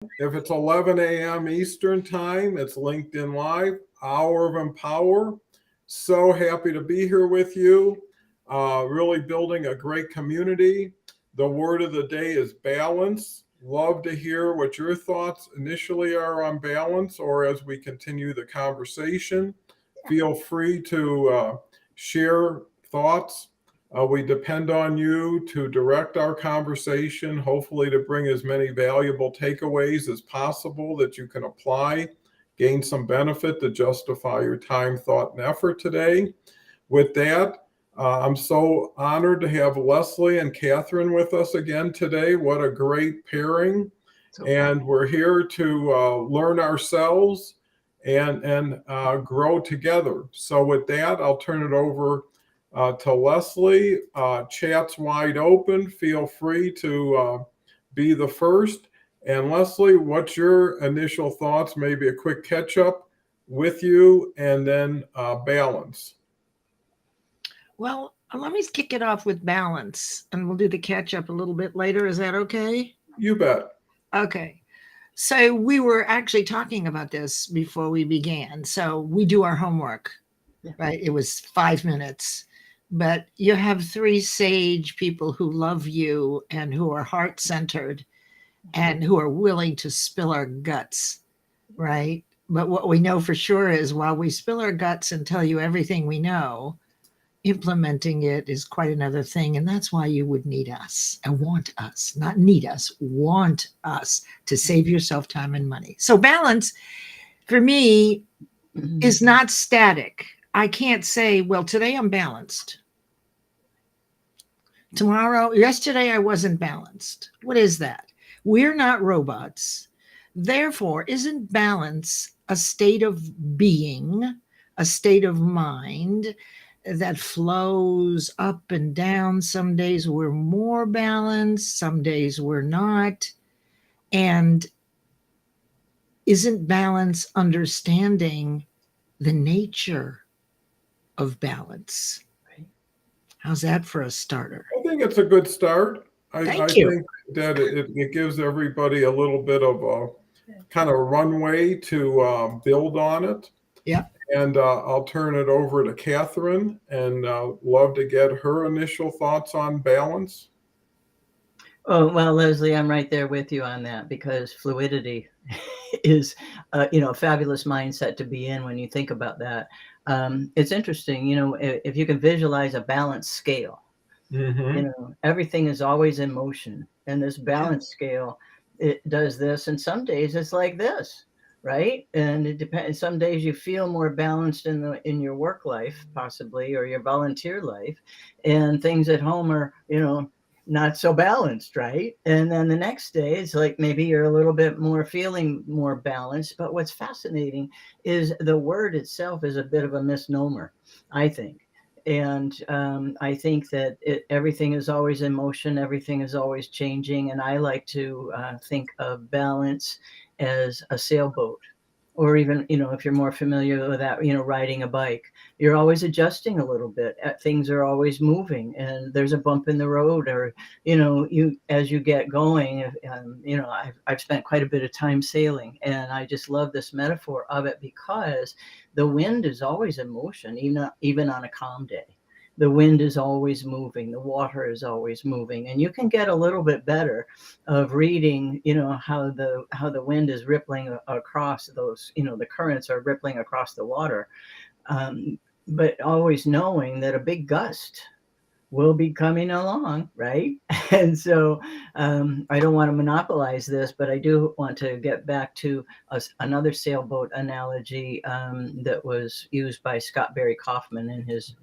If it's 11 a.m. Eastern Time, it's LinkedIn Live, Hour of Empower. So happy to be here with you. Really building a great community. The word of the day is balance. Love to hear what your thoughts initially are on balance, or as we continue the conversation. Feel free to share thoughts. We depend on you to direct our conversation, hopefully, to bring as many valuable takeaways as possible that you can apply, gain some benefit to justify your time, thought, and effort today. With that, I'm so honored to have Leslie and Catherine with us again today. What a great pairing. And we're here to learn ourselves and grow together. So, with that, I'll turn it over to Leslie. Chat's wide open. Feel free to be the first. And Leslie, what's your initial thoughts? Maybe a quick catch up with you and then balance. Well, let me kick it off with balance and we'll do the catch up a little bit later. Is that okay? You bet. Okay. So we were actually talking about this before we began. So we do our homework, right? It was 5 minutes, but you have three sage people who love you and who are heart centered and who are willing to spill our guts, right? But what we know for sure is while we spill our guts and tell you everything we know, implementing it is quite another thing. And that's why you would need us and want us, not need us, want us to save yourself time and money. So balance for me is not static. I can't say, well, today I'm balanced. Yesterday I wasn't balanced. What is that? We're not robots. Therefore, isn't balance a state of being, a state of mind that flows up and down? Some days we're more balanced, some days we're not. And isn't balance understanding the nature of balance? How's that for a starter? I think it's a good start. Thank I you. think that it gives everybody a little bit of a kind of runway to build on it. Yeah. And I'll turn it over to Catherine and love to get her initial thoughts on balance. Oh, well, Leslie, I'm right there with you on that because fluidity is, a fabulous mindset to be in when you think about that. It's interesting, if you can visualize a balanced scale, Mm-hmm. everything is always in motion. And this balance scale, it does this. And some days it's like this, right? And it depends. Some days you feel more balanced in your work life, possibly, or your volunteer life, and things at home are, not so balanced, right? And then the next day it's like maybe you're a little bit more feeling more balanced. But what's fascinating is the word itself is a bit of a misnomer, I think. And I think that everything is always in motion, everything is always changing. And I like to think of balance as a sailboat, or even, if you're more familiar with that, riding a bike, you're always adjusting a little bit. Things are always moving, and there's a bump in the road, or you as you get going. I've spent quite a bit of time sailing, and I just love this metaphor of it because the wind is always in motion, even on a calm day. The wind is always moving, the water is always moving, and you can get a little bit better of reading, how the wind is rippling across those, the currents are rippling across the water, but always knowing that a big gust will be coming along, right? And so I don't want to monopolize this, but I do want to get back to another sailboat analogy that was used by Scott Barry Kaufman in his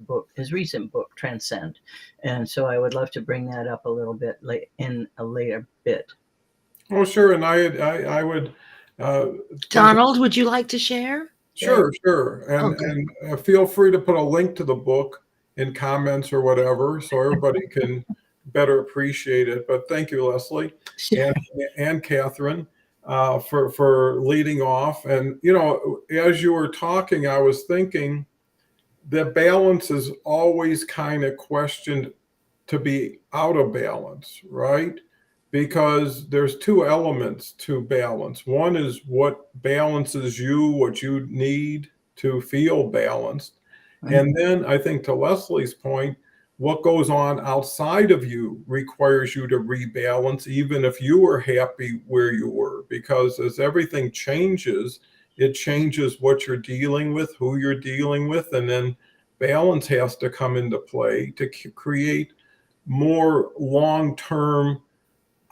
recent book, Transcend. And so I would love to bring that up a little bit in a later bit. Oh, sure. And I would. Donald, would you like to share? Sure, sure. And Okay. and feel free to put a link to the book in comments or whatever, so everybody can better appreciate it. But thank you, Leslie and and Catherine, for leading off. And as you were talking, I was thinking that balance is always kind of questioned to be out of balance, right? because there's two elements to balance. One is what balances you, what you need to feel balanced. And then I think to Leslie's point, what goes on outside of you requires you to rebalance, even if you were happy where you were, because as everything changes, it changes what you're dealing with, who you're dealing with, and then balance has to come into play to create more long-term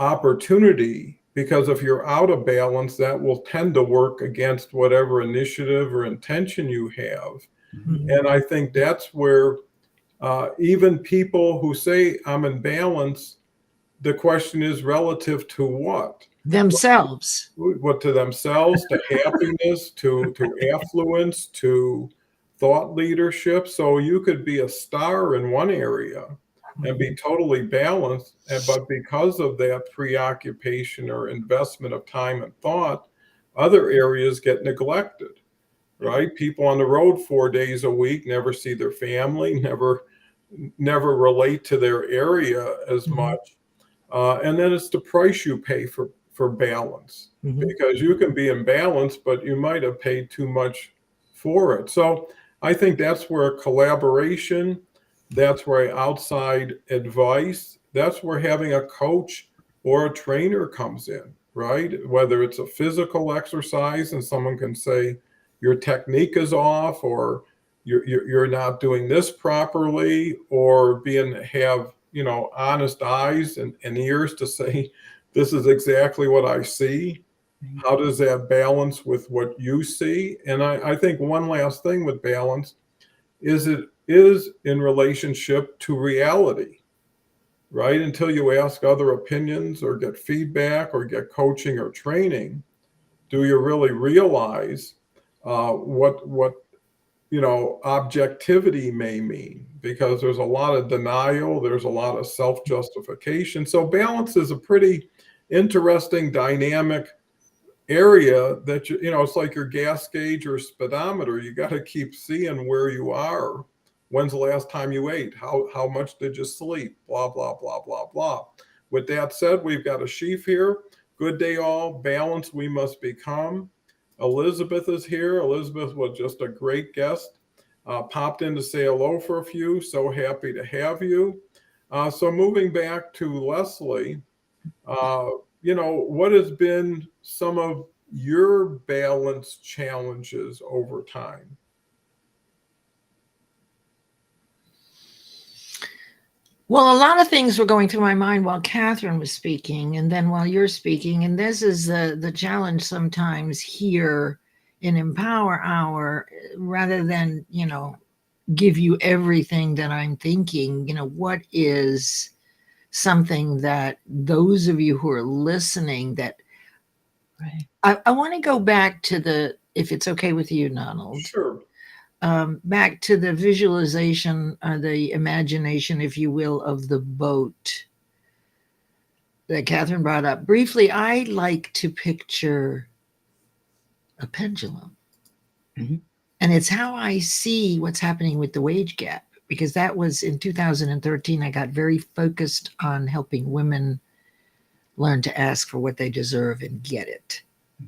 opportunity, because if you're out of balance, that will tend to work against whatever initiative or intention you have. And I think that's where even people who say I'm in balance, the question is relative to what? Themselves. What to themselves, to happiness, to affluence, to thought leadership. So you could be a star in one area and be totally balanced, but because of that preoccupation or investment of time and thought, other areas get neglected, right? People on the road 4 days a week never see their family, never relate to their area as much. And then it's the price you pay for balance, because you can be in balance, but you might have paid too much for it. So I think that's where collaboration, that's where outside advice, that's where having a coach or a trainer comes in, right? Whether it's a physical exercise and someone can say your technique is off, or you're not doing this properly, or have honest eyes and ears to say, this is exactly what I see. How does that balance with what you see? And I think one last thing with balance is it is in relationship to reality, right? Until you ask other opinions or get feedback or get coaching or training, do you really realize what objectivity may mean? Because there's a lot of denial, there's a lot of self-justification. So balance is a pretty interesting dynamic area that it's like your gas gauge or speedometer. You got to keep seeing where you are. When's the last time you ate? How much did you sleep? Blah, blah, blah, blah, blah. With that said, we've got a sheaf here. Good day all. Balance we must become. Elizabeth is here. Elizabeth was just a great guest. Popped in to say hello for a few. So happy to have you. So moving back to Leslie, what has been some of your balance challenges over time? Well, a lot of things were going through my mind while Catherine was speaking, and then while you're speaking. And this is the challenge sometimes here in Empower Hour, rather than, give you everything that I'm thinking, what is something that those of you who are listening that I want to go back to if it's okay with you, Donald. Sure. Back to the visualization, or the imagination, if you will, of the boat that Catherine brought up. Briefly, I like to picture a pendulum. And it's how I see what's happening with the wage gap, because that was in 2013. I got very focused on helping women learn to ask for what they deserve and get it,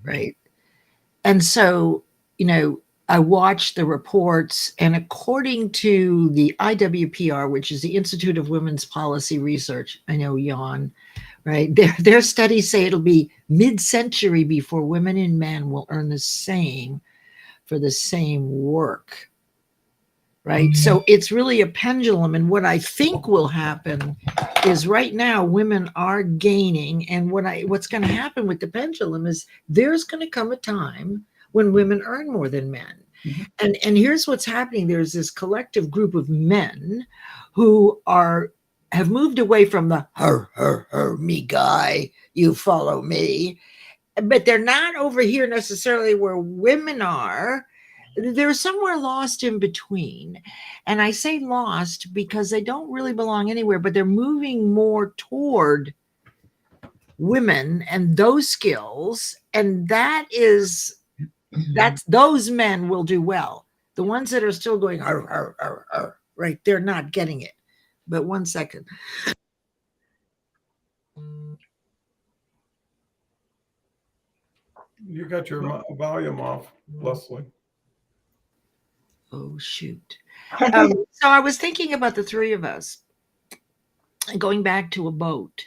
right? And so, I watched the reports, and according to the IWPR, which is the Institute of Women's Policy Research, I know Jan, right? Their studies say it'll be mid-century before women and men will earn the same for the same work, right? So it's really a pendulum. And what I think will happen is right now women are gaining, and what's going to happen with the pendulum is there's going to come a time when women earn more than men. And here's what's happening. There's this collective group of men who have moved away from the her, me guy, you follow me. But they're not over here necessarily where women are. They're somewhere lost in between. And I say lost because they don't really belong anywhere, but they're moving more toward women and those skills. And those men will do well. The ones that are still going, right, they're not getting it. But one second. You got your volume off, Leslie. Oh, shoot. So I was thinking about the three of us going back to a boat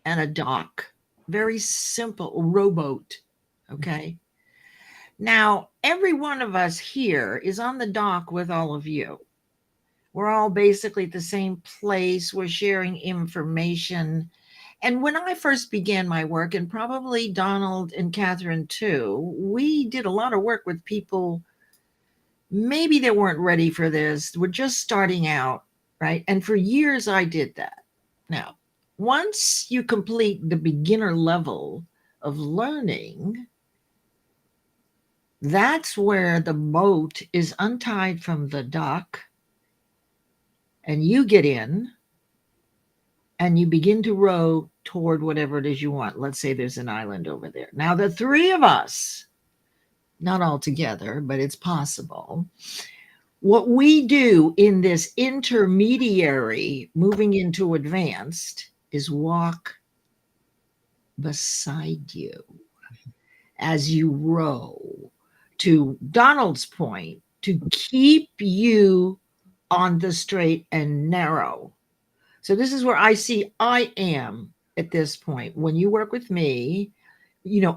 and a dock. Very simple, rowboat. Okay. Now, every one of us here is on the dock with all of you. We're all basically at the same place. We're sharing information. And when I first began my work, and probably Donald and Catherine too, we did a lot of work with people maybe they weren't ready for this. We're just starting out, right? And for years I did that. Now, once you complete the beginner level of learning, that's where the boat is untied from the dock and you get in and you begin to row toward whatever it is you want. Let's say there's an island over there. Now, the three of us, not all together, but it's possible. What we do in this intermediary moving into advanced is walk beside you as you row, to Donald's point, to keep you on the straight and narrow. So this is where I see I am at this point. When you work with me,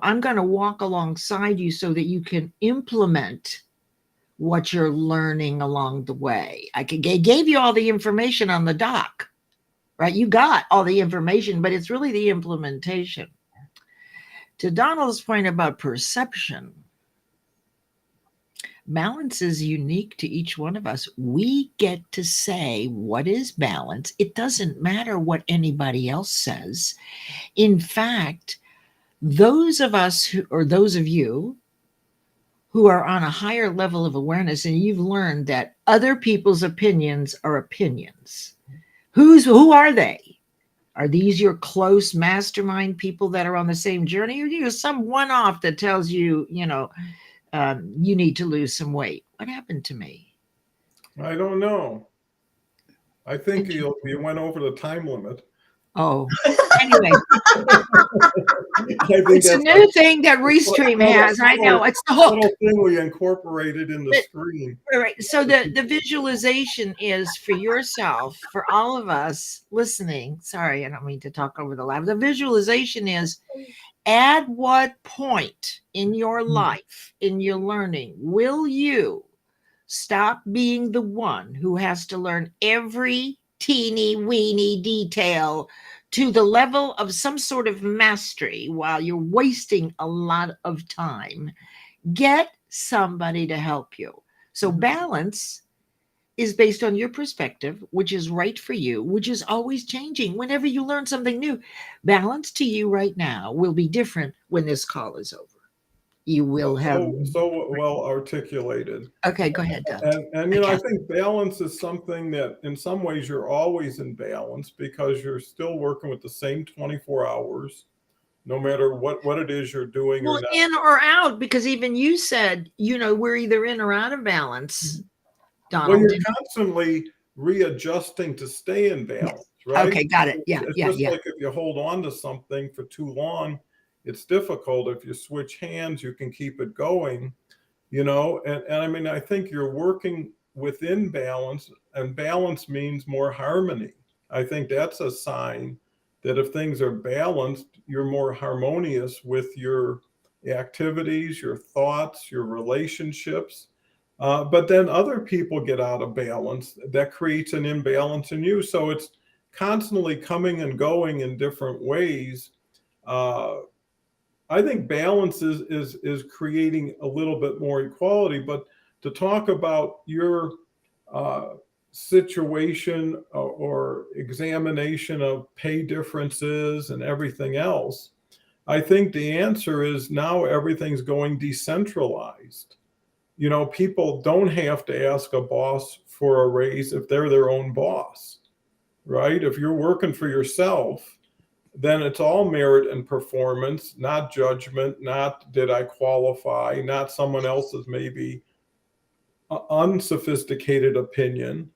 I'm going to walk alongside you so that you can implement what you're learning along the way. I gave you all the information on the dock, right? You got all the information, but it's really the implementation. To Donald's point about perception, balance is unique to each one of us. We get to say what is balance. It doesn't matter what anybody else says. In fact, those of us or those of you who are on a higher level of awareness, and you've learned that other people's opinions are opinions. Who are they? Are these your close mastermind people that are on the same journey, or you some one-off that tells you, you need to lose some weight? What happened to me? I don't know. I think you went over the time limit. Oh, anyway. It's a new thing that Restream has. I know. It's the hook. Little thing we incorporated in the screen. Right. So the visualization is for yourself, for all of us listening. Sorry, I don't mean to talk over the live. The visualization is, at what point in your life, in your learning, will you stop being the one who has to learn every teeny weeny detail to the level of some sort of mastery while you're wasting a lot of time? Get somebody to help you. So balance is based on your perspective, which is right for you, which is always changing. Whenever you learn something new, balance to you right now will be different when this call is over. You will have so well articulated. Okay, go ahead, Doug. And I think balance is something that in some ways you're always in balance because you're still working with the same 24 hours, no matter what it is you're doing. Well, or not. in or out, because even you said, we're either in or out of balance, Donald. Well, you're constantly readjusting to stay in balance, right? Okay, got it. Yeah, it's yeah, just yeah. like if you hold on to something for too long, it's difficult. If you switch hands, you can keep it going, and I mean, I think you're working within balance, and balance means more harmony. I think that's a sign that if things are balanced, you're more harmonious with your activities, your thoughts, your relationships. But then other people get out of balance. That creates an imbalance in you. So it's constantly coming and going in different ways. I think balance is creating a little bit more equality. But to talk about your situation or examination of pay differences and everything else, I think the answer is now everything's going decentralized. People don't have to ask a boss for a raise if they're their own boss, right? If you're working for yourself, then it's all merit and performance, not judgment, not did I qualify, not someone else's maybe unsophisticated opinion.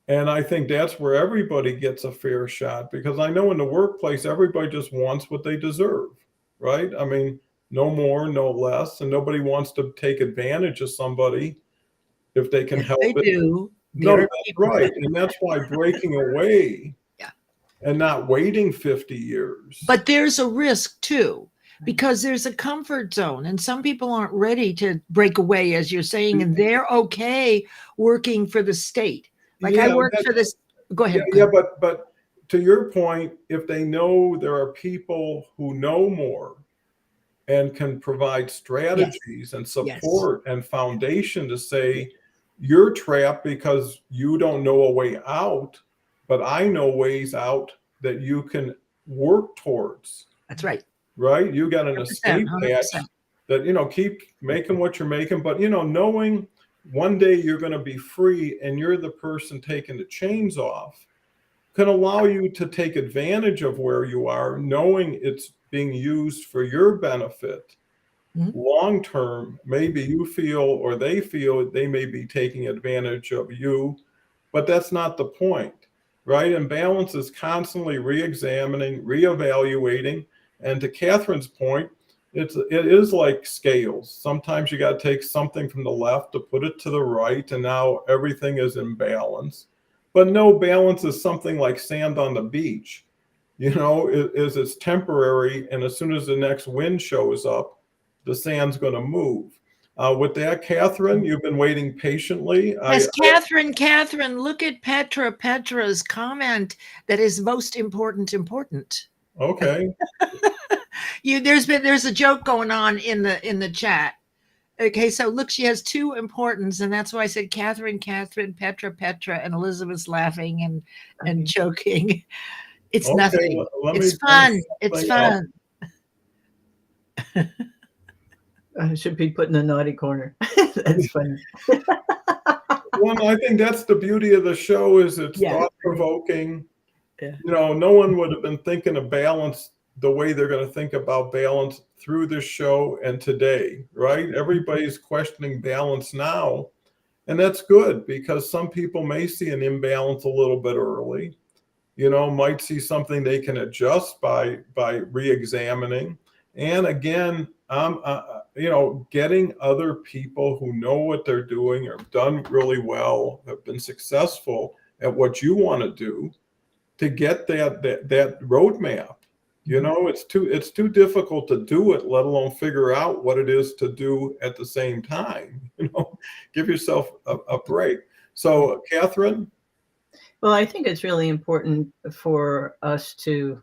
And I think that's where everybody gets a fair shot, because I know in the workplace, everybody just wants what they deserve, right? I mean, no more, no less. And nobody wants to take advantage of somebody if they can If help they it. do, No, there are that's people. right. And that's why breaking away Yeah. and not waiting 50 years. But there's a risk too, because there's a comfort zone, and some people aren't ready to break away, as you're saying, and they're okay working for the state. Like I Yeah, worked that's- for this. Go ahead. Yeah, but to your point, if they know there are people who know more and can provide strategies and support and foundation to say, you're trapped because you don't know a way out, but I know ways out that you can work towards, That's right. right? You got an 100%, escape hatch 100%. that, keep making what you're making, but, knowing one day you're going to be free and you're the person taking the chains off can allow you to take advantage of where you are, knowing it's being used for your benefit. Mhm. Long term, maybe you feel or they feel they may be taking advantage of you, but that's not the point, right? And balance is constantly re-examining, reevaluating. And to Catherine's point, it is like scales. Sometimes you got to take something from the left to put it to the right, and now everything is in balance. But no, balance is something like sand on the beach. It's temporary, and as soon as the next wind shows up, the sand's going to move. With that, Catherine, you've been waiting patiently. Yes, Catherine, look at Petra's comment that is most important. Okay. There's a joke going on in the chat. Okay, so look, she has two importance, and that's why I said Catherine, Petra, and Elizabeth's laughing and joking. It's Okay, nothing. let It's me fun. bring It's something up. fun. I should be put in the naughty corner. That's funny. Well, I think that's the beauty of the show is it's Yeah. thought-provoking. Yeah. No one would have been thinking of balance the way they're going to think about balance through this show and today, right? Everybody's questioning balance now, and that's good because some people may see an imbalance a little bit early, might see something they can adjust by re-examining. And again, getting other people who know what they're doing or have done really well, have been successful at what you want to do, to get that roadmap. It's too difficult to do it, let alone figure out what it is to do at the same time. Give yourself a break. So, Catherine. Well, I think it's really important for us to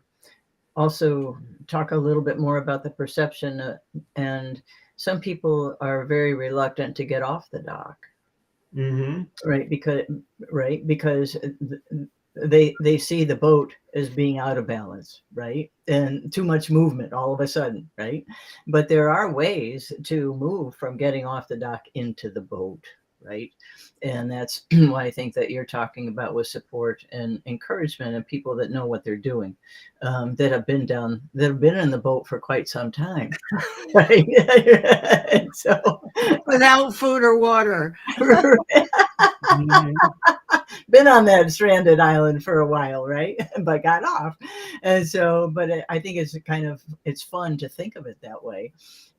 also talk a little bit more about the perception, and some people are very reluctant to get off the dock, Mm-hmm. right? Because they see the boat as being out of balance, right? And too much movement all of a sudden, right? But there are ways to move from getting off the dock into the boat, right? And that's why I think that you're talking about with support and encouragement and people that know what they're doing, that have been in the boat for quite some time, right? So Without food or water. Mm-hmm. Been on that stranded island for a while, right? But got off. And so, but I think it's fun to think of it that way.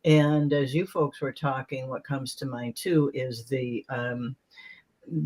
And as you folks were talking, what comes to mind too is the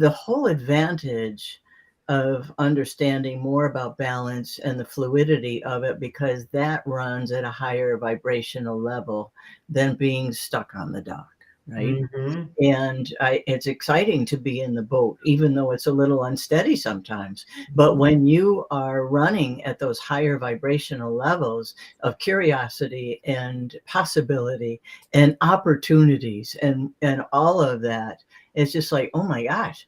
whole advantage of understanding more about balance and the fluidity of it, because that runs at a higher vibrational level than being stuck on the dock, right? Mm-hmm. And it's exciting to be in the boat, even though it's a little unsteady sometimes. But when you are running at those higher vibrational levels of curiosity and possibility and opportunities and all of that, it's just like, oh my gosh,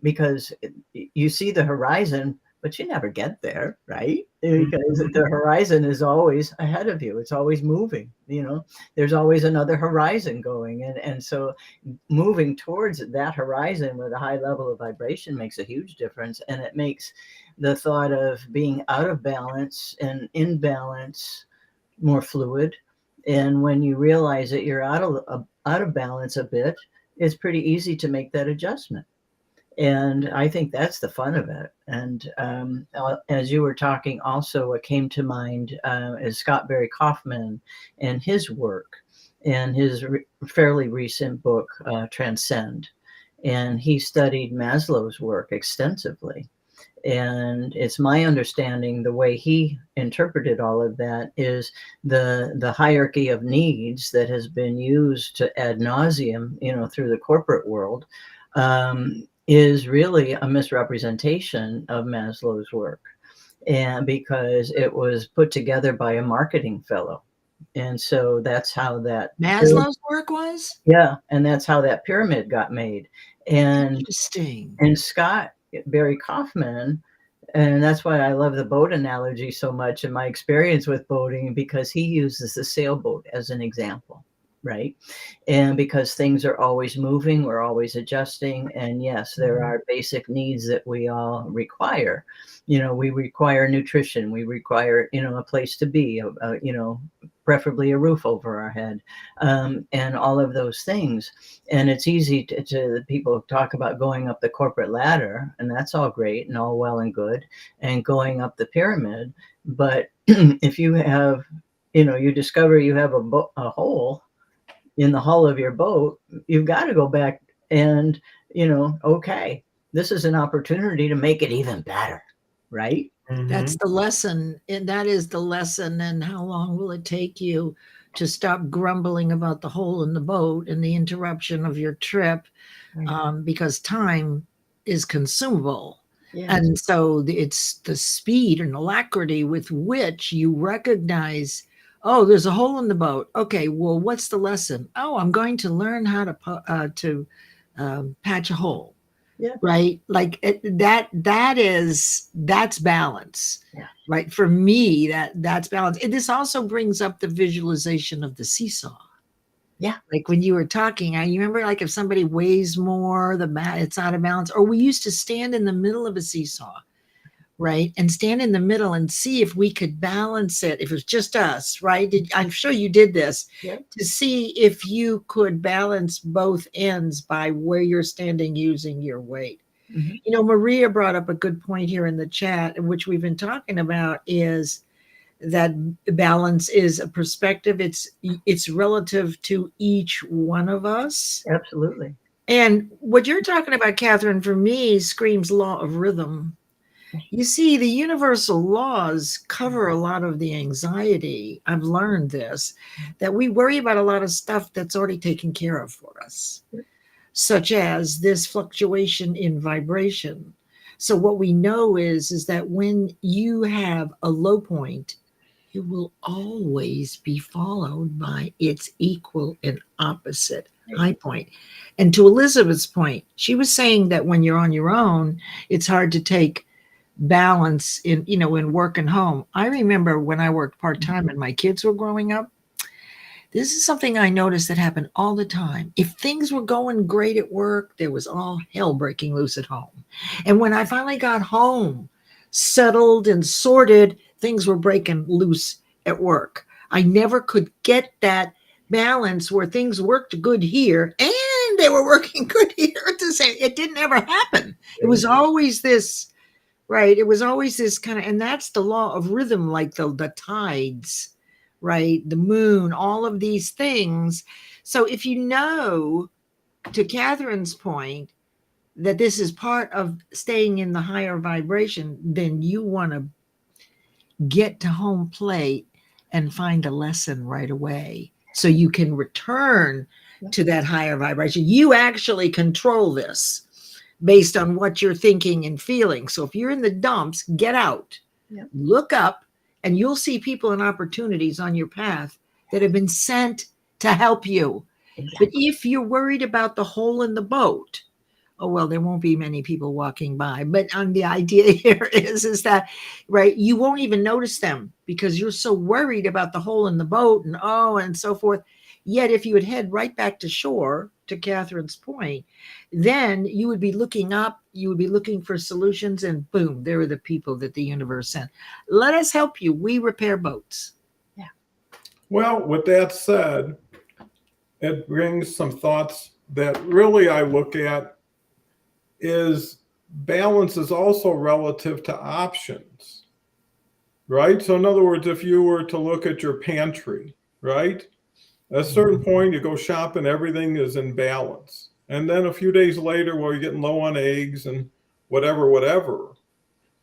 because you see the horizon, but you never get there, right? Because the horizon is always ahead of you. It's always moving, there's always another horizon going. And so moving towards that horizon with a high level of vibration makes a huge difference. And it makes the thought of being out of balance and in balance more fluid. And when you realize that you're out of balance a bit, it's pretty easy to make that adjustment. And I think that's the fun of it. And as you were talking, also what came to mind is Scott Barry Kaufman and his work and his fairly recent book, Transcend. And he studied Maslow's work extensively. And it's my understanding the way he interpreted all of that is the hierarchy of needs that has been used to ad nauseum, through the corporate world, is really a misrepresentation of Maslow's work. And because it was put together by a marketing fellow. And so that's how that Maslow's work was? Yeah, and that's how that pyramid got made. Interesting. And Scott Barry Kaufman, and that's why I love the boat analogy so much in my experience with boating, because he uses the sailboat as an example, right? And because things are always moving, we're always adjusting. And yes, there are basic needs that we all require. We require nutrition. We require, a place to be, preferably a roof over our head, and all of those things. And it's easy to people talk about going up the corporate ladder, and that's all great and all well and good, and going up the pyramid. But if you have, you discover you have a hole in the hull of your boat, you've got to go back and, okay, this is an opportunity to make it even better, right? That's the lesson. And that is the lesson. And how long will it take you to stop grumbling about the hole in the boat and the interruption of your trip? Because time is consumable. Yeah. And so it's the speed and alacrity with which you recognize, oh, there's a hole in the boat. Okay, well, what's the lesson? Oh, I'm going to learn how to patch a hole. Yeah. Right. Like that's balance. Yeah. Right. For me, that's balance. And this also brings up the visualization of the seesaw. Yeah. Like when you were talking, I remember, like, if somebody weighs more, it's out of balance. Or we used to stand in the middle of a seesaw, right? And stand in the middle and see if we could balance it. If it was just us, right? I'm sure you did this. Yep. To see if you could balance both ends by where you're standing using your weight. Mm-hmm. Maria brought up a good point here in the chat, which we've been talking about, is that balance is a perspective. It's relative to each one of us. Absolutely. And what you're talking about, Catherine, for me screams law of rhythm. You see, the universal laws cover a lot of the anxiety. I've learned this, that we worry about a lot of stuff that's already taken care of for us, such as this fluctuation in vibration. So what we know is that when you have a low point, it will always be followed by its equal and opposite high point. And to Elizabeth's point, she was saying that when you're on your own, it's hard to take balance in work and home. I remember when I worked part-time and my kids were growing up, this is something I noticed that happened all the time. If things were going great at work, there was all hell breaking loose at home. And when I finally got home, settled and sorted, things were breaking loose at work. I never could get that balance where things worked good here and they were working good here at the same. It didn't ever happen. It was always this, right? It was always this kind of, and that's the law of rhythm, like the tides, right? The moon, all of these things. So if you know, to Catherine's point, that this is part of staying in the higher vibration, then you want to get to home plate and find a lesson right away so you can return to that higher vibration. You actually control this based on what you're thinking and feeling. So if you're in the dumps, get out, look up, and you'll see people and opportunities on your path that have been sent to help you. But if you're worried about the hole in the boat, oh, well, there won't be many people walking by. But the idea here is that, right, you won't even notice them because you're so worried about the hole in the boat and so forth. Yet if you would head right back to shore, to Catherine's point, then you would be looking up, you would be looking for solutions, and boom, there are the people that the universe sent. Let us help you. We repair boats. Yeah. Well, with that said, it brings some thoughts that really I look at is balance is also relative to options, right? So in other words, if you were to look at your pantry, right? At a certain point, you go shopping, everything is in balance. And then a few days later, well, you're getting low on eggs and whatever.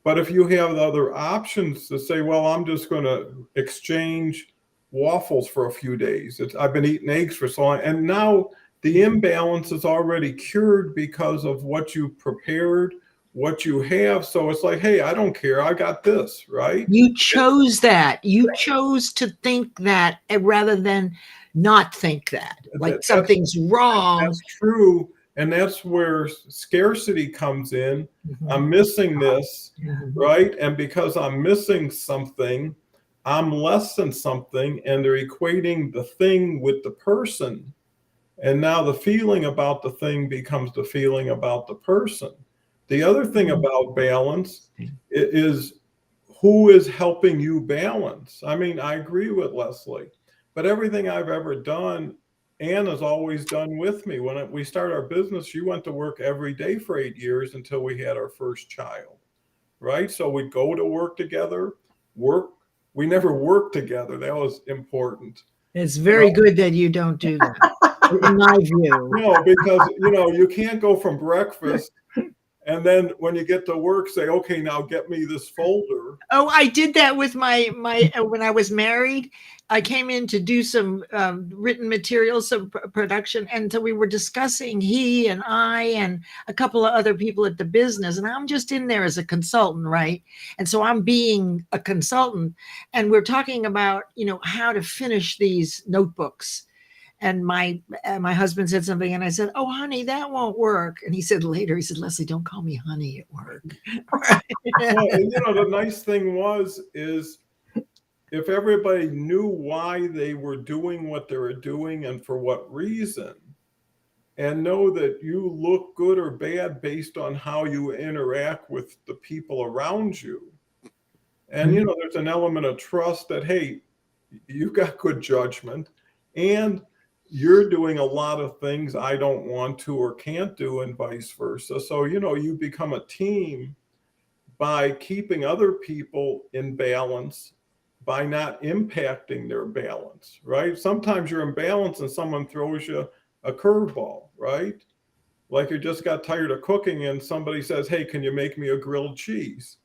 But if you have the other options to say, well, I'm just going to exchange waffles for a few days. I've been eating eggs for so long. And now the imbalance is already cured because of what you prepared, what you have. So it's like, hey, I don't care. I got this, right? You chose that. You chose to think that rather than not think that. Like something's wrong. That's true. And that's where scarcity comes in. Mhm. I'm missing this, Mhm. right? And because I'm missing something, I'm less than something, and they're equating the thing with the person. And now the feeling about the thing becomes the feeling about the person. The other thing about balance is who is helping you balance. I mean, I agree with Leslie, but everything I've ever done, Ann has always done with me. When we started our business, she went to work every day for 8 years until we had our first child, right? So we'd go to work together, work. We never worked together. That was important. It's very good that you don't do that, in my view. No, because, you can't go from breakfast and then when you get to work, say, okay, now get me this folder. Oh, I did that with my when I was married. I came in to do some written materials, some production, and so we were discussing, he and I and a couple of other people at the business, and I'm just in there as a consultant, right? And so I'm being a consultant, and we're talking about how to finish these notebooks. And my husband said something, and I said, "Oh, honey, that won't work." And he said later, he said, "Leslie, don't call me honey at work." Well, the nice thing is if everybody knew why they were doing what they were doing and for what reason, and know that you look good or bad based on how you interact with the people around you. And, there's an element of trust that, hey, you've got good judgment and you're doing a lot of things I don't want to or can't do, and vice versa. So, you become a team by keeping other people in balance, by not impacting their balance, right? Sometimes you're in balance and someone throws you a curveball, right? Like you just got tired of cooking and somebody says, hey, can you make me a grilled cheese,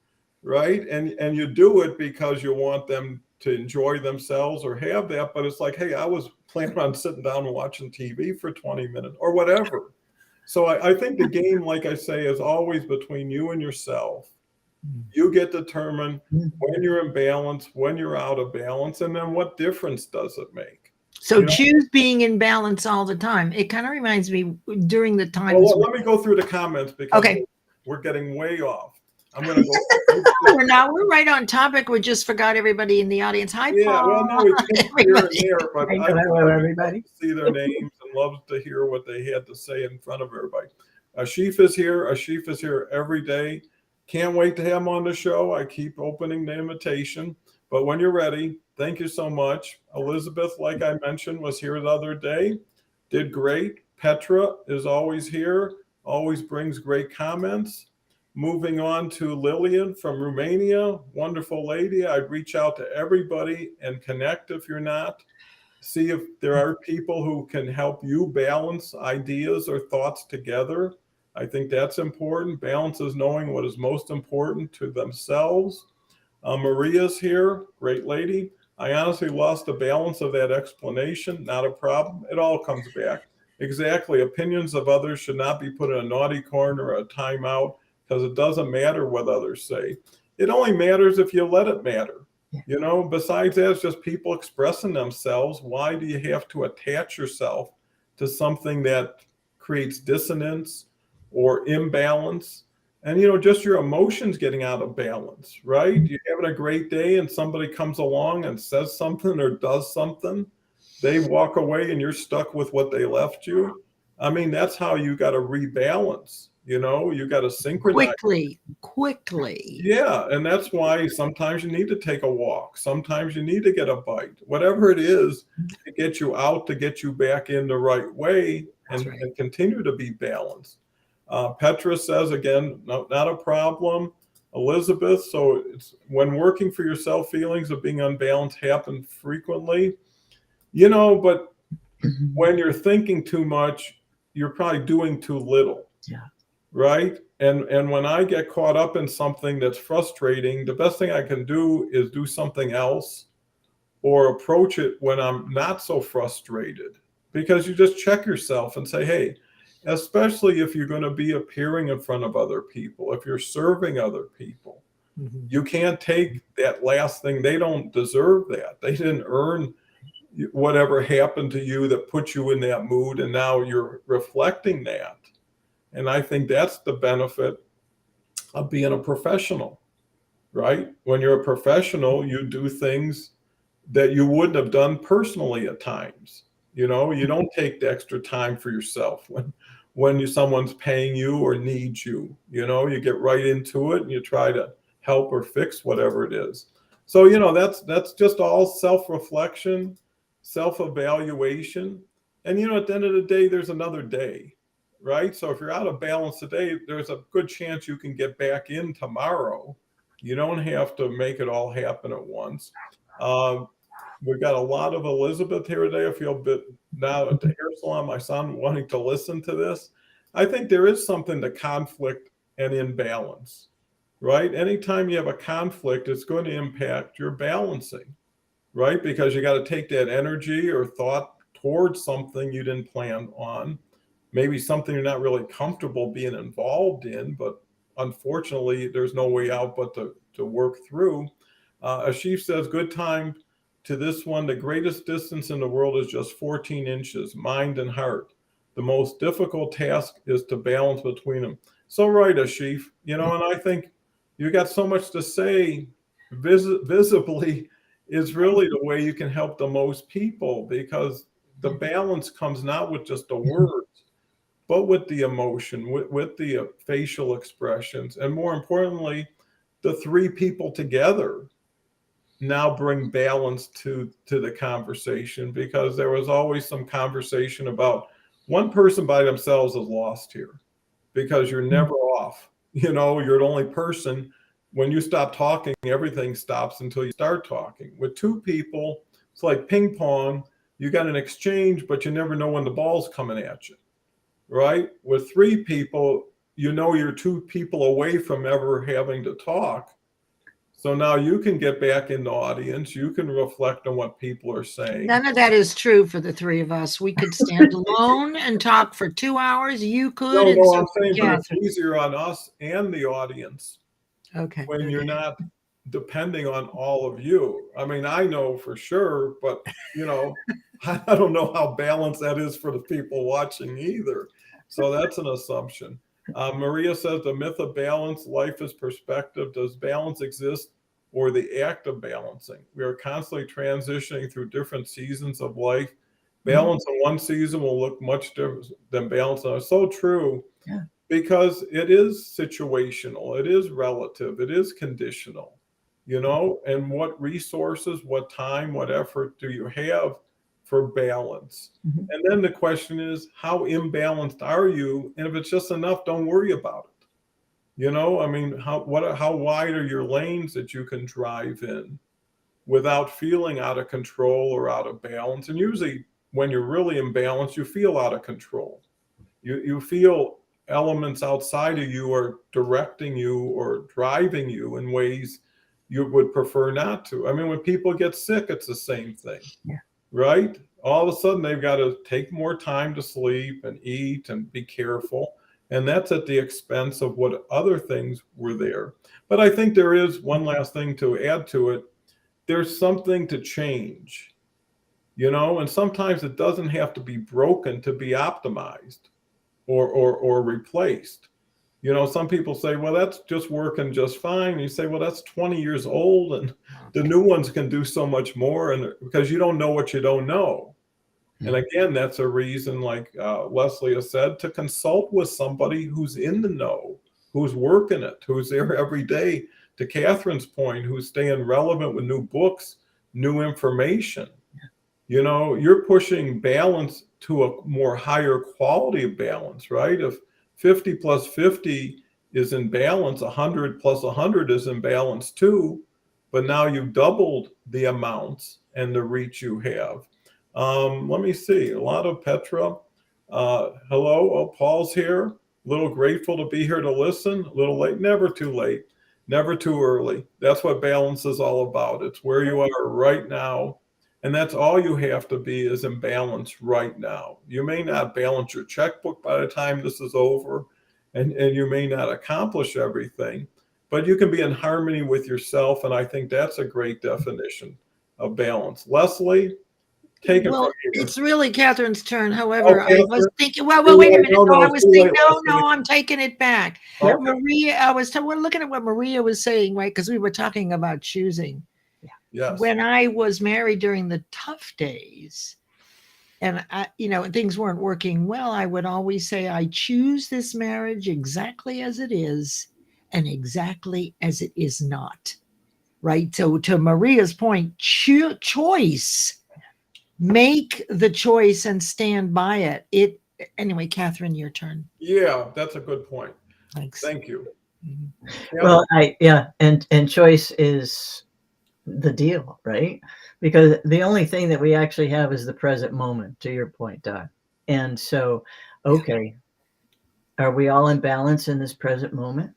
right? And you do it because you want them to enjoy themselves or have that, but it's like, hey, I was planning on sitting down and watching TV for 20 minutes or whatever. So I think the game, like I say, is always between you and yourself. You get to determine when you're in balance, when you're out of balance, and then what difference does it make? So choose being in balance all the time. It kind of reminds me during the times. Well, let me go through the comments because we're getting way off. I'm going to go. We're right on topic. We just forgot everybody in the audience. Hi, Yeah, Paul. well, no, it's here and there, but Hello, everybody. See their names and love to hear what they had to say in front of everybody. Ashif is here. Ashif is here every day. Can't wait to have him on the show. I keep opening the invitation, but when you're ready, thank you so much. Elizabeth, like I mentioned, was here the other day. Did great. Petra is always here, always brings great comments. Moving on to Lillian from Romania, wonderful lady. I'd reach out to everybody and connect if you're not. See if there are people who can help you balance ideas or thoughts together. I think that's important. Balance is knowing what is most important to themselves. Maria's here, great lady. I honestly lost the balance of that explanation. Not a problem. It all comes back. Exactly. Opinions of others should not be put in a naughty corner or a timeout, because it doesn't matter what others say. It only matters if you let it matter. Besides that, it's just people expressing themselves. Why do you have to attach yourself to something that creates dissonance or imbalance? And, just your emotions getting out of balance, right? You're having a great day and somebody comes along and says something or does something. They walk away and you're stuck with what they left you. I mean, that's how you got to rebalance. You got to synchronize quickly. Yeah, and that's why sometimes you need to take a walk. Sometimes you need to get a bite. Whatever it is to get you out, to get you back in the right way and continue to be balanced. Petra says, again, no, not a problem. Elizabeth, so it's when working for yourself, feelings of being unbalanced happen frequently. But when you're thinking too much, you're probably doing too little. Yeah. Right. And when I get caught up in something that's frustrating, the best thing I can do is do something else or approach it when I'm not so frustrated, because you just check yourself and say, hey, especially if you're going to be appearing in front of other people, if you're serving other people, you can't take that last thing. They don't deserve that. They didn't earn whatever happened to you that put you in that mood, and now you're reflecting that. And I think that's the benefit of being a professional, right? When you're a professional, you do things that you wouldn't have done personally at times. You don't take the extra time for yourself when someone's paying you or needs you. You get right into it and you try to help or fix whatever it is. So that's just all self-reflection, self-evaluation. And at the end of the day, there's another day, right? So if you're out of balance today, there's a good chance you can get back in tomorrow. You don't have to make it all happen at once. We've got a lot of Elizabeth here today. I feel a bit now at the hair salon, my son wanting to listen to this. I think there is something to conflict and imbalance, right? Anytime you have a conflict, it's going to impact your balancing, right? Because you got to take that energy or thought towards something you didn't plan on, maybe something you're not really comfortable being involved in, but unfortunately, there's no way out but to work through. Ashif says, good time to this one. The greatest distance in the world is just 14 inches, mind and heart. The most difficult task is to balance between them. So right, Ashif, and I think you got so much to say. Visibly is really the way you can help the most people, because the balance comes not with just the words, but with the emotion, with the facial expressions, and more importantly, the three people together now bring balance to the conversation, because there was always some conversation about one person by themselves is lost here, because you're never off. You're the only person. When you stop talking, everything stops until you start talking. With two people, it's like ping pong. You got an exchange, but you never know when the ball's coming at you, right? With three people, you're two people away from ever having to talk. So now you can get back in the audience. You can reflect on what people are saying. None of that is true for the three of us. We could stand alone and talk for 2 hours. You could. No, I'm saying, but it's easier on us and the audience. Okay. When you're not depending on all of you. I mean, I know for sure, but I don't know how balanced that is for the people watching either. So that's an assumption. Maria says, the myth of balance, life is perspective. Does balance exist, or the act of balancing? We are constantly transitioning through different seasons of life. Balance in one season will look much different than balance in another. So true. Yeah. Because it is situational, it is relative, it is conditional, and what resources, what time, what effort do you have for balance? Mm-hmm. And then the question is, how imbalanced are you? And if it's just enough, don't worry about it. I mean, how wide are your lanes that you can drive in without feeling out of control or out of balance? And usually when you're really imbalanced, you feel out of control. You feel elements outside of you are directing you or driving you in ways you would prefer not to. I mean, when people get sick, it's the same thing, right? All of a sudden, they've got to take more time to sleep and eat and be careful. And that's at the expense of what other things were there. But I think there is one last thing to add to it. There's something to change, and sometimes it doesn't have to be broken to be optimized or replaced. Some people say, well, that's just working just fine. You say, well, that's 20 years old and the new ones can do so much more, and because you don't know what you don't know. And again, that's a reason, like Leslie has said, to consult with somebody who's in the know, who's working it, who's there every day. To Catherine's point, who's staying relevant with new books, new information. You're pushing balance to a more higher quality of balance, right? If 50 plus 50 is in balance. 100 plus 100 is in balance too. But now you've doubled the amounts and the reach you have. Let me see. A lot of Petra. Hello. Oh, Paul's here. A little grateful to be here to listen. A little late. Never too late. Never too early. That's what balance is all about. It's where you are right now. And that's all you have to be, is in balance right now. You may not balance your checkbook by the time this is over, and you may not accomplish everything, but you can be in harmony with yourself. And I think that's a great definition of balance. Leslie, take it Well, from here. it's really Catherine's turn. However, Okay, I was thinking, well, Too wait a late. minute. No, No, no, I it's was too thinking, late, no, Leslie. I'm taking it back. Okay. Maria, we're looking at what Maria was saying, right? Because we were talking about choosing. Yes. When I was married during the tough days, and things weren't working well, I would always say, I choose this marriage exactly as it is and exactly as it is not. Right. So to Maria's point, choice, make the choice and stand by it. Anyway, Catherine, your turn. Yeah, that's a good point. Thanks. Thank you. Mhm. Well, and choice is the deal, right? Because the only thing that we actually have is the present moment, to your point, Doc. And so, okay, are we all in balance in this present moment?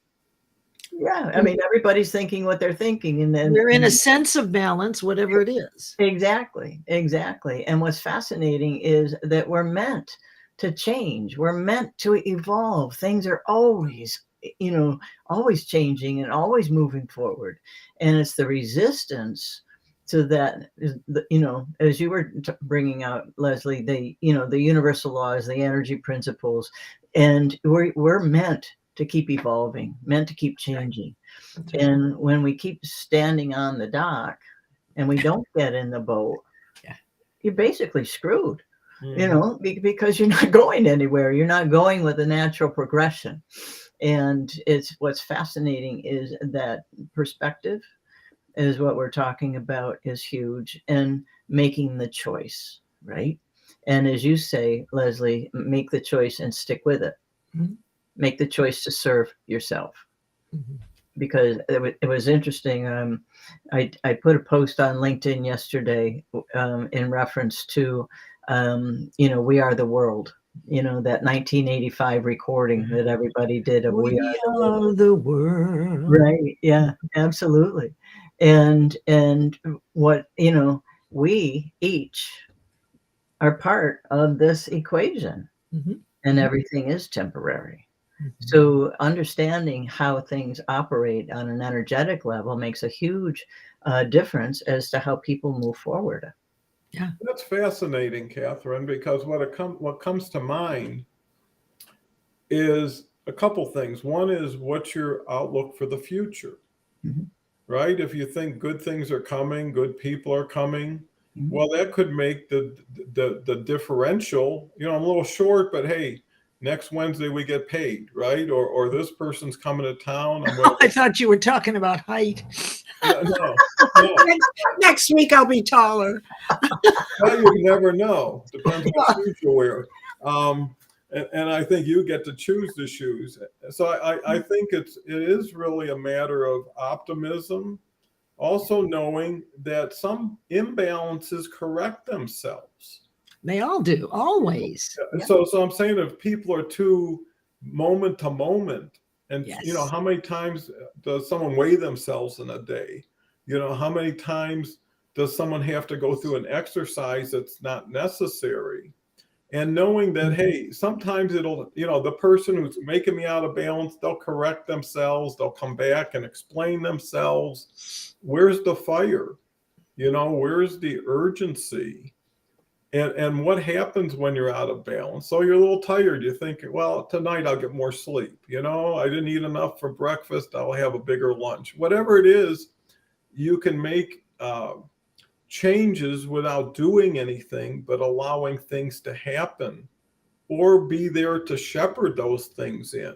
Yeah, I mean, everybody's thinking what they're thinking, and then We're in a sense of balance, whatever it is. exactly. And what's fascinating is that we're meant to change. We're meant to evolve. Things are always, always changing and always moving forward. And it's the resistance to that, as you were bringing out, Leslie, the universal laws, the energy principles, and we're meant to keep evolving, meant to keep changing. And when we keep standing on the dock and we don't get in the boat, you're basically screwed, because you're not going anywhere. You're not going with the natural progression. And what's fascinating is that perspective is what we're talking about, is huge, and making the choice, right? And as you say, Leslie, make the choice and stick with it. Mm-hmm. Make the choice to serve yourself. Mm-hmm. Because it was interesting. I put a post on LinkedIn yesterday in reference to, We Are the World, that 1985 recording that everybody did of We Are the World. Right. Yeah, absolutely. And what, we each are part of this equation, and everything is temporary. So understanding how things operate on an energetic level makes a huge difference as to how people move forward. Yeah, that's fascinating, Catherine, because what comes to mind is a couple things. One is, what's your outlook for the future, right? If you think good things are coming, good people are coming, well, that could make the differential. I'm a little short, but hey, next Wednesday we get paid, right? Or this person's coming to town. I thought you were talking about height. No. Next week I'll be taller. Well, you never know. Depends what shoes you wear. And I think you get to choose the shoes. So I think it is really a matter of optimism. Also knowing that some imbalances correct themselves. They all do, always. So I'm saying, if people are too moment to moment, and how many times does someone weigh themselves in a day? How many times does someone have to go through an exercise that's not necessary? And knowing that, hey, sometimes it'll, the person who's making me out of balance, they'll correct themselves. They'll come back and explain themselves. Where's the fire? Where's the urgency? And what happens when you're out of balance? So you're a little tired. You think, well, tonight I'll get more sleep. I didn't eat enough for breakfast. I'll have a bigger lunch. Whatever it is, you can make changes without doing anything, but allowing things to happen, or be there to shepherd those things in.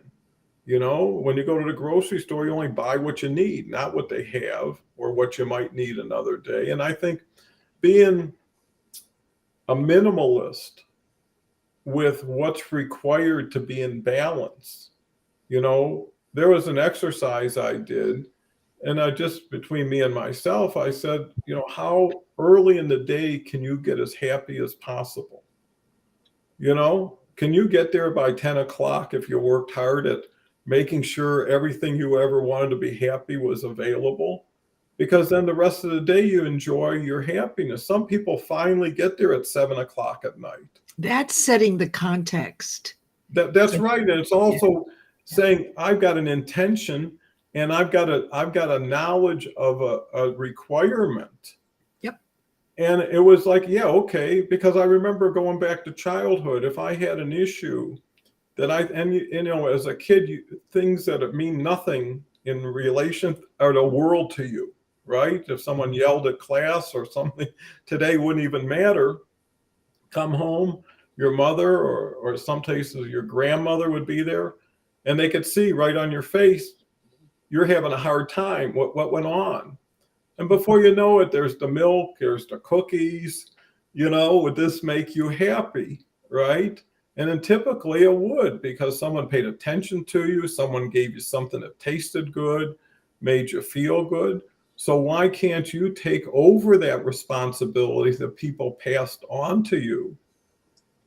When you go to the grocery store, you only buy what you need, not what they have or what you might need another day. And I think being a minimalist with what's required to be in balance. You know, there was an exercise I did, and I just, between me and myself, I said, you know, how early in the day can you get as happy as possible? You know, can you get there by 10 o'clock if you worked hard at making sure everything you ever wanted to be happy was available? Because then the rest of the day you enjoy your happiness. Some people finally get there at 7 o'clock at night. That's setting the context. That's right. And it's also saying, I've got an intention and I've got a knowledge of a requirement. Yep. And it was like, yeah, okay, because I remember going back to childhood. If I had an issue and you know, as a kid, things that mean nothing in relation are the world to you, right? If someone yelled at class or something today wouldn't even matter. Come home, your mother or some cases your grandmother would be there, and they could see right on your face you're having a hard time. What went on? And before you know it, there's the milk, there's the cookies. You know, would this make you happy, right? And then typically it would, because someone paid attention to you, someone gave you something that tasted good, made you feel good. So why can't you take over that responsibility that people passed on to you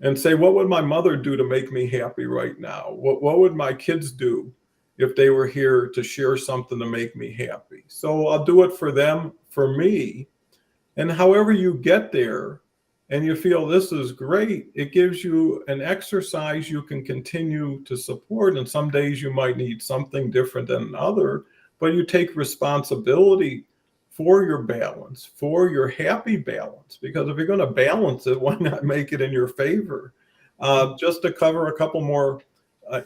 and say, what would my mother do to make me happy right now? What would my kids do if they were here to share something to make me happy? So I'll do it for them, for me. And however you get there and you feel this is great, it gives you an exercise you can continue to support. And some days you might need something different than another, but you take responsibility for your balance, for your happy balance. Because if you're going to balance it, why not make it in your favor? Just to cover a couple more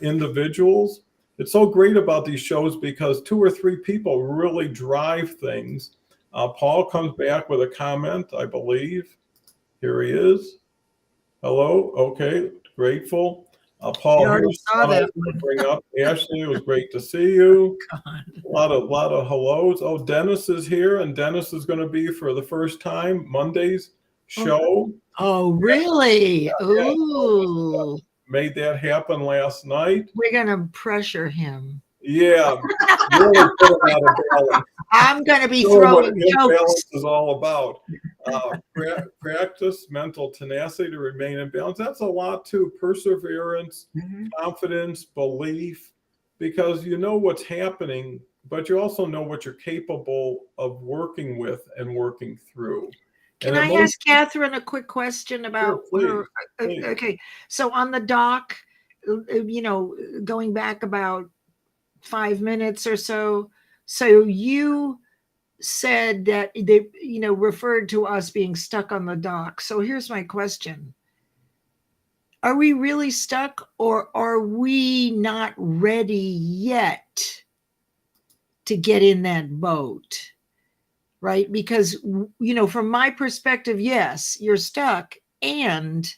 individuals. It's so great about these shows because 2 or 3 people really drive things. Paul comes back with a comment, I believe. Here he is. Hello. Okay. Grateful. Paul, You already saw that. Bring up Ashley. It was great to see you. God. A lot of hellos. Oh, Dennis is here, and Dennis is going to be for the first time Monday's show. Oh, really? Yeah. Ooh. Made that happen last night. We're going to pressure him. Yeah. Really put him out of balance. I'm going to be Know what throwing jokes. balance is all about. Practice mental tenacity to remain in balance. That's a lot too. Perseverance, confidence, belief, because you know what's happening, but you also know what you're capable of working with and working through. Can I ask Catherine a quick question about Sure, her? please. Okay, so on the doc, you know, going back about 5 minutes or so, so you said that they, you know, referred to us being stuck on the dock. So here's my question. Are we really stuck, or are we not ready yet to get in that boat? Right? Because, you know, from my perspective, yes, you're stuck, and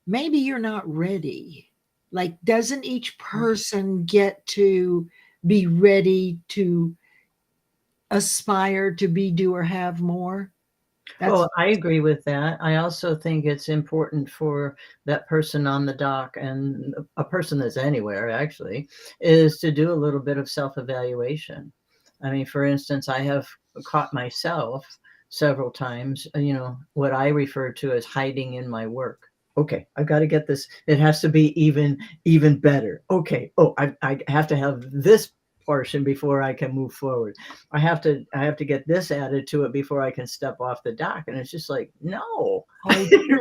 maybe you're not ready. Like, doesn't each person get to be ready to aspire to be, do, or have more? Oh, I agree with that. I also think it's important for that person on the dock, and a person that's anywhere actually, is to do a little bit of self-evaluation. I mean, for instance, I have caught myself several times, you know, what I refer to as hiding in my work. Okay, I've got to get this. It has to be even better. Okay. Oh, I have to have this portion before I can move forward. I have to get this added to it before I can step off the dock. And it's just like, no,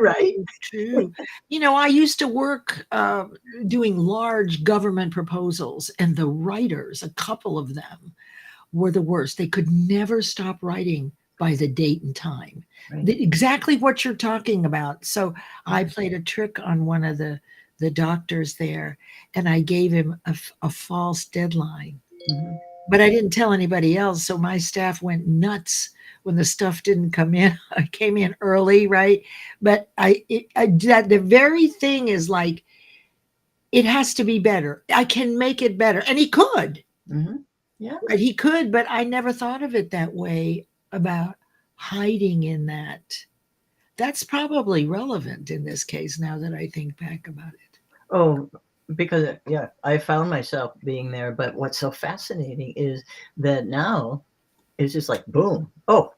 right? True. You know, I used to work doing large government proposals, and the writers, a couple of them, were the worst. They could never stop writing by the date and time. Right. Exactly what you're talking about. So I played a trick on one of the doctors there, and I gave him a false deadline. But I didn't tell anybody else. So my staff went nuts when the stuff didn't come in. I came in early, right? But the very thing is like, it has to be better. I can make it better. And he could. Yeah. Right? He could, but I never thought of it that way, about hiding in that. That's probably relevant in this case now that I think back about it. Oh, because yeah, I found myself being there. But what's so fascinating is that now it's just like boom. Oh,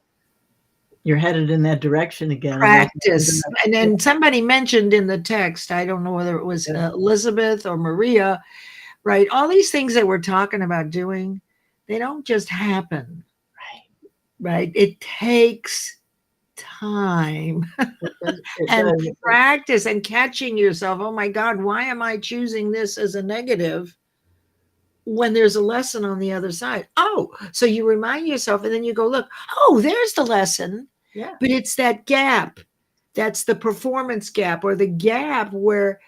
you're headed in that direction again. Practice. And then somebody mentioned in the text, I don't know whether it was Elizabeth or Maria, right? All these things that we're talking about doing, they don't just happen, right? It takes time and practice and catching yourself. Oh my God, why am I choosing this as a negative when there's a lesson on the other side? Oh, so you remind yourself and then you go, look, oh, there's the lesson. Yeah. But it's that gap. That's the performance gap or the gap where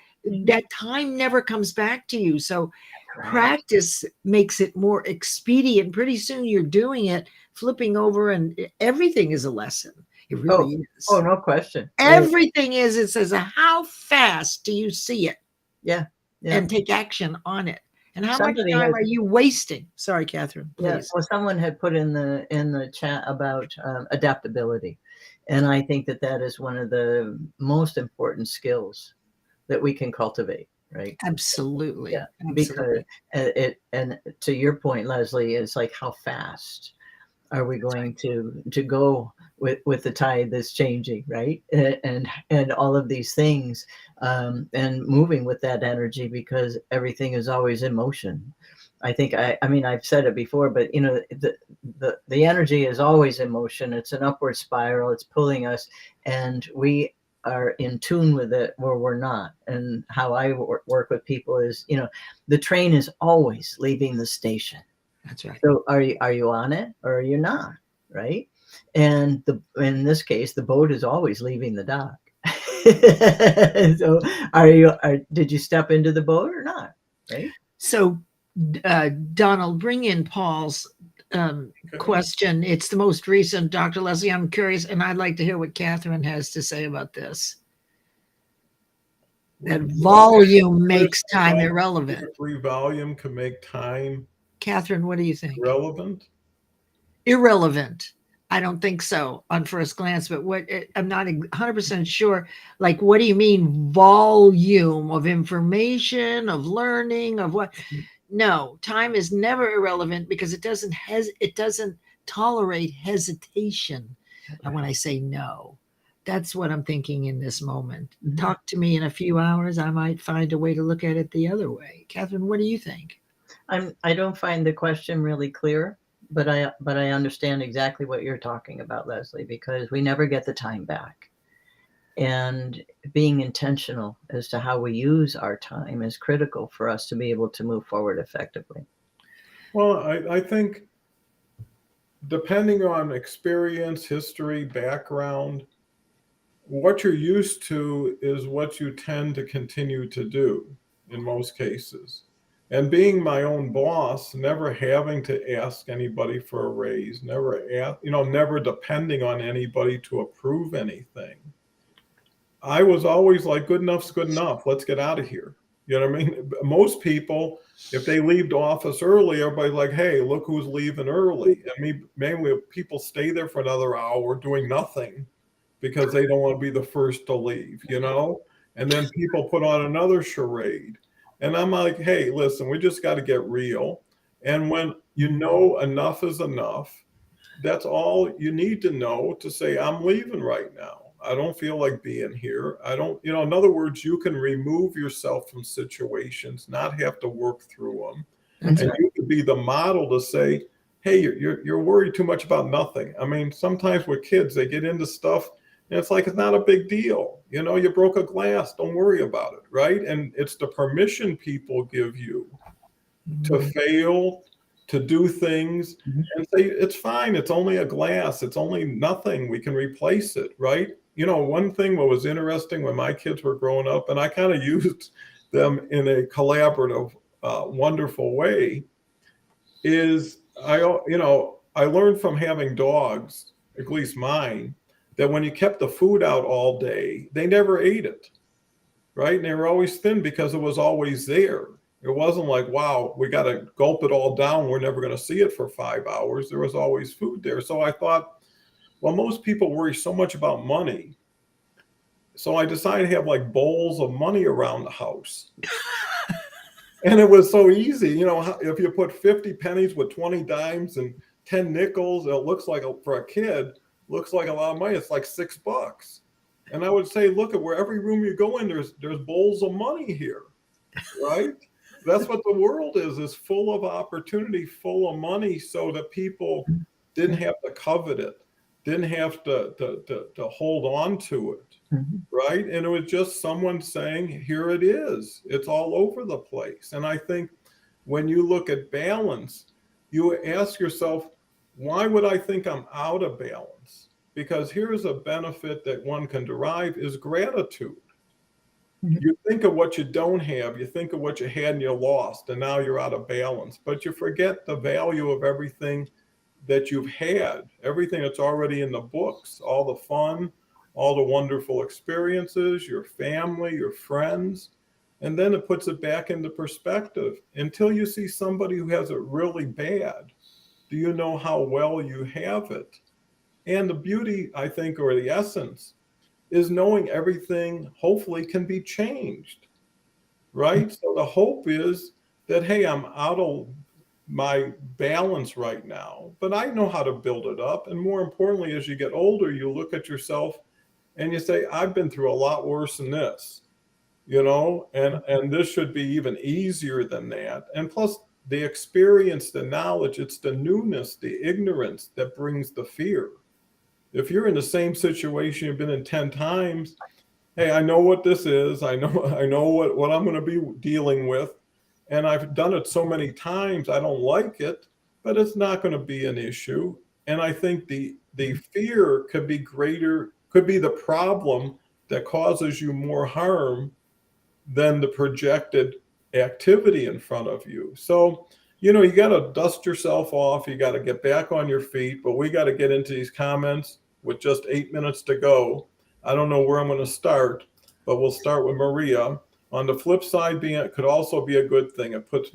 that time never comes back to you. So practice makes it more expedient. Pretty soon you're doing it, flipping over, and everything is a lesson. It really is. Oh, no question. Everything is. It says, how fast do you see it? Yeah. And take action on it. And how much time are you wasting? Sorry, Catherine. Please. Yeah. Well, someone had put in the chat about adaptability, and I think that is one of the most important skills that we can cultivate. Right. Absolutely. Yeah. Absolutely. Because and to your point, Leslie, is like how fast are we going to go with the tide that's changing, right? And all of these things, and moving with that energy, because everything is always in motion. I think I mean I've said it before, but you know the energy is always in motion. It's an upward spiral. It's pulling us, and we are in tune with it or we're not. And how I work with people is, you know, the train is always leaving the station. That's right. So are you on it or are you not? Right. And in this case, the boat is always leaving the dock. So did you step into the boat or not? Right. So Donald, bring in Paul's question. It's the most recent, Dr. Leslie. I'm curious, and I'd like to hear what Catherine has to say about this. That volume makes time irrelevant. Volume can make time. Catherine, what do you think? Relevant? Irrelevant. I don't think so on first glance, but I'm not 100% sure. Like, what do you mean volume of information, of learning, of what? No, time is never irrelevant because it doesn't tolerate hesitation. And when I say no, that's what I'm thinking in this moment. Mm-hmm. Talk to me in a few hours. I might find a way to look at it the other way. Catherine, what do you think? I don't find the question really clear, but I understand exactly what you're talking about, Leslie, because we never get the time back. And being intentional as to how we use our time is critical for us to be able to move forward effectively. Well, I think depending on experience, history, background, what you're used to is what you tend to continue to do in most cases. And being my own boss, never having to ask anybody for a raise, never depending on anybody to approve anything. I was always like, good enough's good enough. Let's get out of here. You know what I mean? Most people, if they leave the office early, everybody's like, hey, look who's leaving early. And maybe people stay there for another hour doing nothing because they don't want to be the first to leave, you know? And then people put on another charade. And I'm like, hey, listen, we just got to get real. And when you know enough is enough, that's all you need to know to say, I'm leaving right now. I don't feel like being here. I don't, in other words, you can remove yourself from situations, not have to work through them. That's and right. You could be the model to say, hey, you're worried too much about nothing. I mean, sometimes with kids, they get into stuff and it's like, it's not a big deal. You broke a glass. Don't worry about it. Right. And it's the permission people give you to fail, to do things and say, it's fine. It's only a glass. It's only nothing. We can replace it. Right. One thing what was interesting when my kids were growing up, and I kind of used them in a collaborative, wonderful way, is I learned from having dogs, at least mine, that when you kept the food out all day, they never ate it, right? And they were always thin because it was always there. It wasn't like, wow, we got to gulp it all down. We're never going to see it for 5 hours. There was always food there. So I thought, well, most people worry so much about money So I decided to have like bowls of money around the house. And it was so easy. You know, if you put 50 pennies with 20 dimes and 10 nickels, it looks like, for a kid, looks like a lot of money. It's like $6. And I would say, look at where every room you go in, there's bowls of money here, right? That's what the world is full of opportunity, full of money, so that people didn't have to covet it, didn't have to hold on to it. Right. And it was just someone saying, here it is. It's all over the place. And I think when you look at balance, you ask yourself, why would I think I'm out of balance? Because here's a benefit that one can derive is gratitude. You think of what you don't have, you think of what you had and you lost, and now you're out of balance. But you forget the value of everything that you've had, everything that's already in the books, all the fun, all the wonderful experiences, your family, your friends, and then it puts it back into perspective. Until you see somebody who has it really bad, do you know how well you have it? And the beauty, I think, or the essence, is knowing everything hopefully can be changed, right? So the hope is that, hey, I'm out of my balance right now, but I know how to build it up. And more importantly, as you get older, you look at yourself and you say, I've been through a lot worse than this, you know, and this should be even easier than that. And plus the experience, the knowledge, it's the newness, the ignorance that brings the fear. If you're in the same situation you've been in 10 times, hey, I know what this is. I know what I'm going to be dealing with. And I've done it so many times, I don't like it, but it's not going to be an issue. And I think the fear could be greater, could be the problem that causes you more harm than the projected activity in front of you. So, you know, you got to dust yourself off. You got to get back on your feet, but we got to get into these comments with just 8 minutes to go. I don't know where I'm going to start, but we'll start with Maria. On the flip side, it could also be a good thing. It puts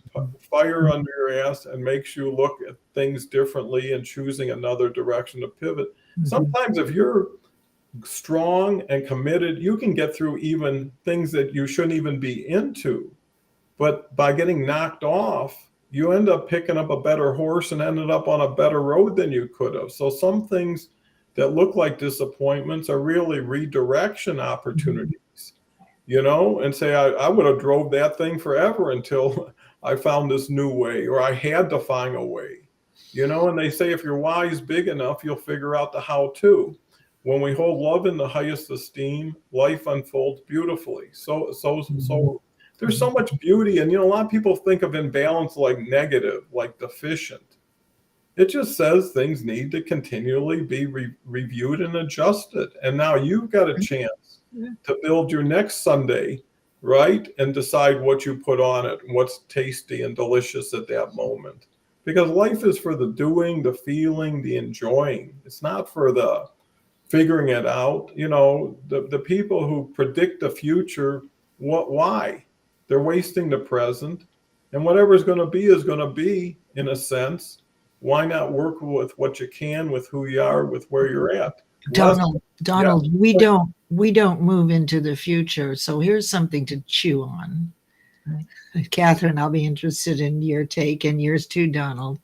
fire under your ass and makes you look at things differently and choosing another direction to pivot. Sometimes if you're strong and committed, you can get through even things that you shouldn't even be into. But by getting knocked off, you end up picking up a better horse and ended up on a better road than you could have. So some things that look like disappointments are really redirection opportunities, you know, and say, I would have drove that thing forever until I found this new way, or I had to find a way, you know. And they say, if your why is big enough, you'll figure out the how to. When we hold love in the highest esteem, life unfolds beautifully. So there's so much beauty. And, you know, a lot of people think of imbalance like negative, like deficient. It just says things need to continually be reviewed and adjusted. And now you've got a chance to build your next Sunday, right? And decide what you put on it and what's tasty and delicious at that moment. Because life is for the doing, the feeling, the enjoying. It's not for the figuring it out. You know, the people who predict the future, why? They're wasting the present. And whatever's going to be, in a sense. Why not work with what you can, with who you are, with where you're at? Donald, we don't move into the future. So here's something to chew on. Catherine, I'll be interested in your take, and yours too, Donald.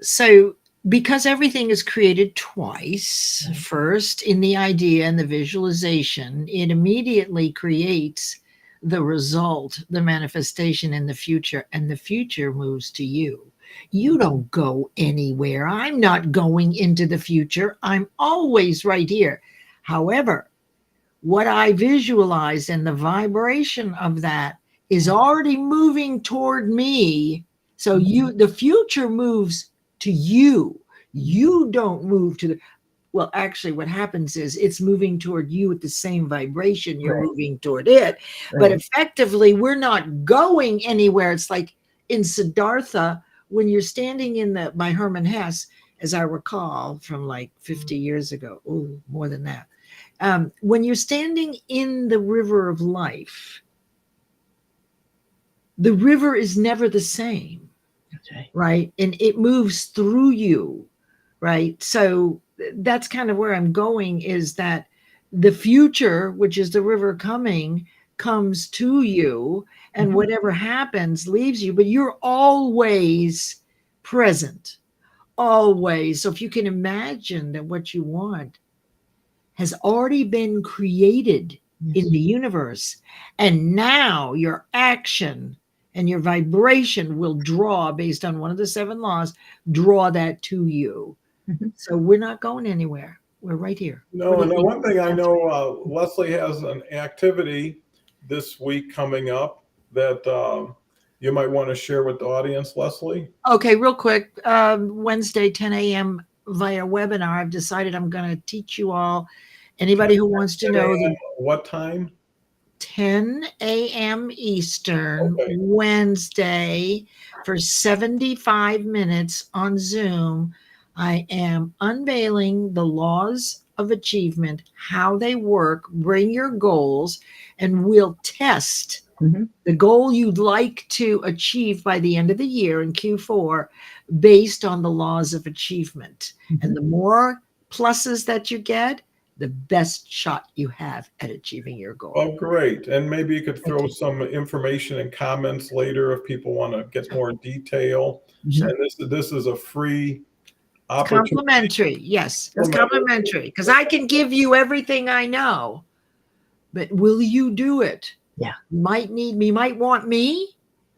So because everything is created twice, first in the idea and the visualization, it immediately creates the result, the manifestation in the future, and the future moves to you. You don't go anywhere. I'm not going into the future. I'm always right here. However, what I visualize and the vibration of that is already moving toward me. So the future moves to you. You don't move to well, actually what happens is it's moving toward you at the same vibration you're moving toward it. But effectively, we're not going anywhere. It's like in Siddhartha, when you're standing by Hermann Hesse, as I recall from like 50 years ago, more than that. When you're standing in the river of life, the river is never the same, right? And it moves through you, right? So that's kind of where I'm going, is that the future, which is the river coming, comes to you, and Mhm. whatever happens leaves you, but you're always present, always. So if you can imagine that what you want has already been created Yes. in the universe, and now your action and your vibration will draw, based on one of the 7 laws, draw that to you. Mhm. So we're not going anywhere. We're right here. No, What do and you the think? one thing I know, Leslie has an activity this week coming up that you might want to share with the audience, Leslie. Okay, real quick. Wednesday, 10 a.m. via webinar. I've decided I'm going to teach you all. Anybody who wants to 10 know, a.m. the What time? 10 a.m. Eastern, Okay. Wednesday, for 75 minutes on Zoom. I am unveiling the laws of achievement, how they work, bring your goals, and we'll test Mhm. the goal you'd like to achieve by the end of the year in Q4 based on the laws of achievement. And the more pluses that you get, the best shot you have at achieving your goal. Oh, great. And maybe you could throw you. some information in comments later if people want to get more detail. Sure. And this is a free It's opportunity. complimentary. Yes, it's Complimentary. complimentary because I can give you everything I know, but will you do it? Yeah. You might want me.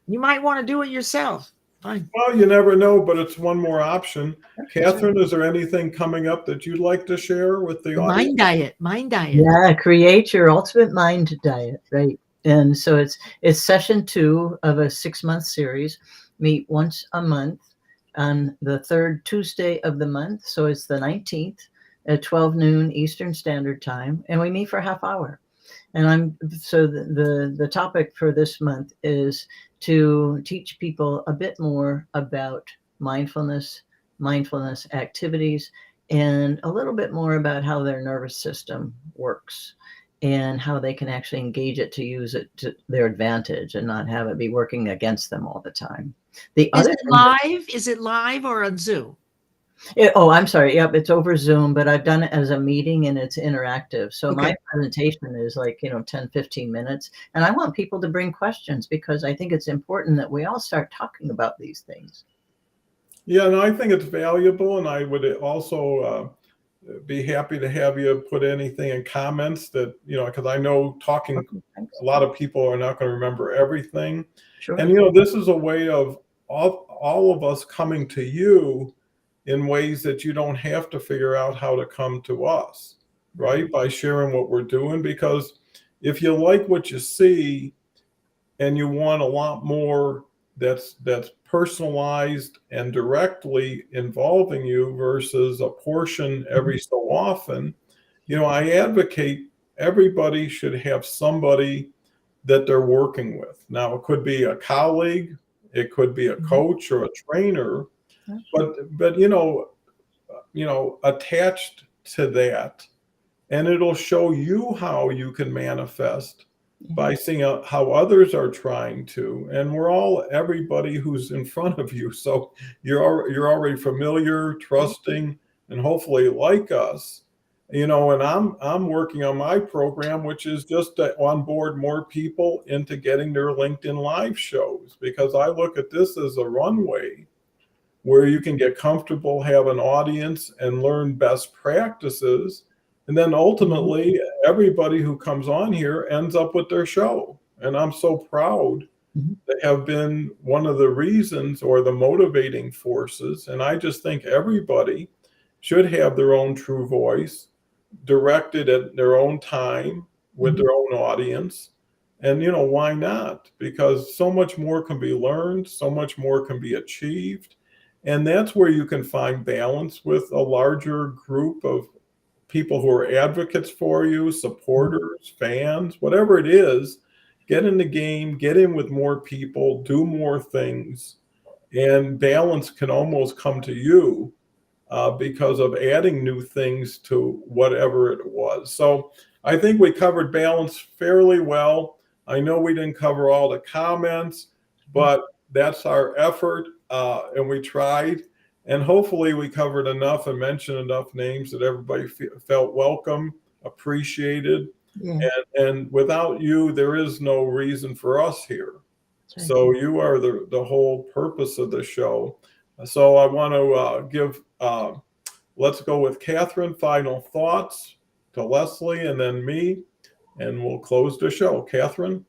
You might want to do it yourself. Fine. Well, you never know, but it's one more option. That's Catherine, is there anything coming up that you'd like to share with the audience? Mind diet. Yeah, create your ultimate mind diet, right? And so it's session 2 of a 6-month series. Meet once a month on the 3rd Tuesday of the month. So it's the 19th at 12 noon Eastern Standard Time, and we meet for a half hour. And the topic for this month is to teach people a bit more about mindfulness activities, and a little bit more about how their nervous system works and how they can actually engage it to use it to their advantage and not have it be working against them all the time. The Is other it thing live? Is it live or on Zoom? I'm sorry. Yep, it's over Zoom, but I've done it as a meeting and it's interactive. So my Okay. presentation is like, 10, 15 minutes. And I want people to bring questions because I think it's important that we all start talking about these things. Yeah, no, I think it's valuable, and I would also be happy to have you put anything in comments that, because I know talking, Okay, thanks. a lot of people are not going to remember everything. Sure. And, this is a way of all of us coming to you in ways that you don't have to figure out how to come to us, right? By sharing what we're doing. Because if you like what you see and you want a lot more that's personalized and directly involving you versus a portion every so often, I advocate everybody should have somebody that they're working with. Now, it could be a colleague, it could be a coach or a trainer, but attached to that, and it'll show you how you can manifest by seeing how others are trying to. And everybody who's in front of you, so you're already familiar, trusting, and hopefully like us. And I'm working on my program, which is just to onboard more people into getting their LinkedIn Live shows, because I look at this as a runway where you can get comfortable, have an audience, and learn best practices. And then ultimately, everybody who comes on here ends up with their show. And I'm so proud to have been one of the reasons or the motivating forces. And I just think everybody should have their own true voice, directed at their own time with their own audience. And, why not? Because so much more can be learned, so much more can be achieved. And that's where you can find balance with a larger group of people who are advocates for you, supporters, fans, whatever it is. Get in the game, get in with more people, do more things, and balance can almost come to you because of adding new things to whatever it was. So I think we covered balance fairly well. I know we didn't cover all the comments, but that's our effort, and we tried. And hopefully we covered enough and mentioned enough names that everybody felt welcome appreciated. Yeah. And without you, there is no reason for us here. That's right. So you are the whole purpose of the show. So I want to let's go with Catherine, final thoughts, to Leslie, and then me, and we'll close the show. Catherine?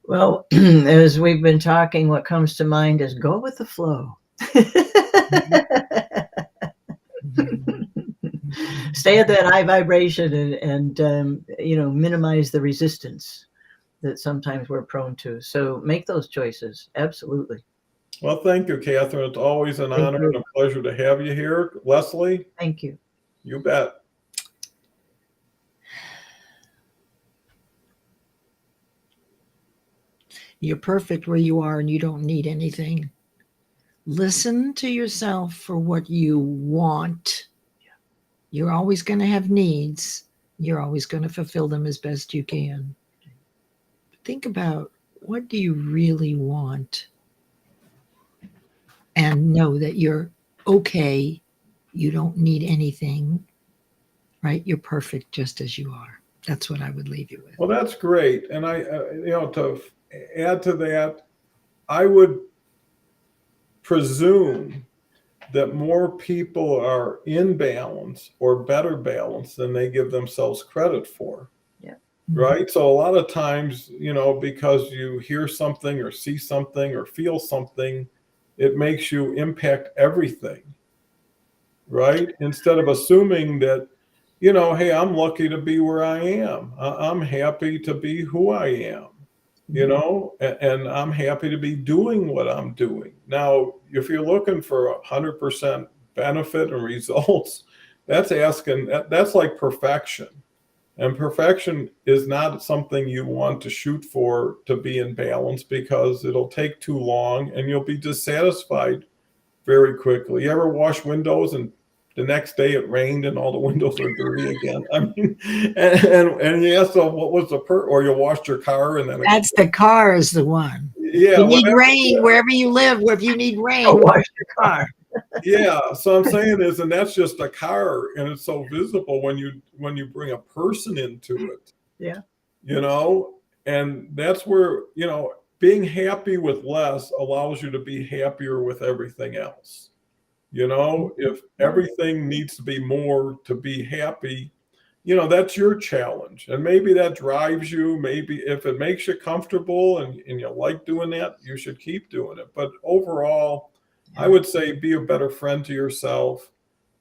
Well, as we've been talking, what comes to mind is go with the flow. Stay at that high vibration and minimize the resistance that sometimes we're prone to. So make those choices. Absolutely. Well, thank you, Catherine. It's always an Thank honor you. and a pleasure to have you here. Leslie? Thank you. You bet. You're perfect where you are and you don't need anything. Listen to yourself for what you want. You're always going to have needs. You're always going to fulfill them as best you can. Think about, what do you really want? And know that you're okay. You don't need anything, right? You're perfect just as you are. That's what I would leave you with. Well, that's great. And I, to add to that, I would presume that more people are in balance or better balance than they give themselves credit for. Yeah. Right. So a lot of times, because you hear something or see something or feel something, it makes you impact everything. Right. Instead of assuming that, hey, I'm lucky to be where I am. I'm happy to be who I am. And I'm happy to be doing what I'm doing. Now, if you're looking for 100% benefit and results, that's like perfection. And perfection is not something you want to shoot for to be in balance, because it'll take too long and you'll be dissatisfied very quickly. You ever wash windows and the next day it rained and all the windows are dirty again? I mean, and yeah, so what was or you washed your car and then That's the car is the one. yeah, You need whatever. rain wherever you live. If you need rain, Oh, wash your car. Yeah, so I'm saying is, and that's just a car, and it's so visible when you bring a person into it. Yeah. And that's where, being happy with less allows you to be happier with everything else. If everything needs to be more to be happy, that's your challenge. And maybe that drives you. Maybe if it makes you comfortable and you like doing that, you should keep doing it. But overall, I would say be a better friend to yourself,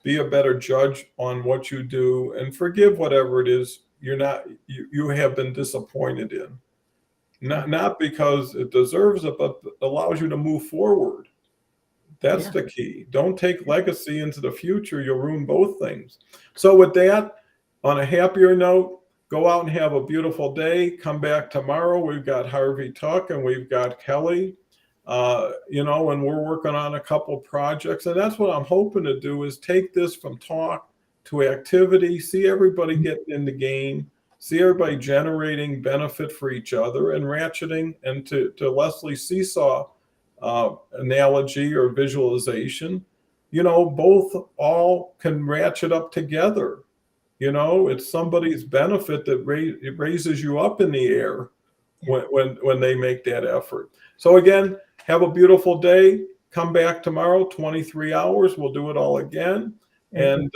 be a better judge on what you do, and forgive whatever it is you have been disappointed in. Not because it deserves it, but allows you to move forward. That's the key. Don't take legacy into the future. You'll ruin both things. So with that, on a happier note, go out and have a beautiful day. Come back tomorrow. We've got Harvey Tuck and we've got Kelly. And we're working on a couple projects, and that's what I'm hoping to do, is take this from talk to activity, see everybody getting in the game, see everybody generating benefit for each other and ratcheting. And to Leslie's seesaw analogy or visualization, both all can ratchet up together. It's somebody's benefit that it raises you up in the air when they make that effort. So again, have a beautiful day. Come back tomorrow, 23 hours. We'll do it all again. And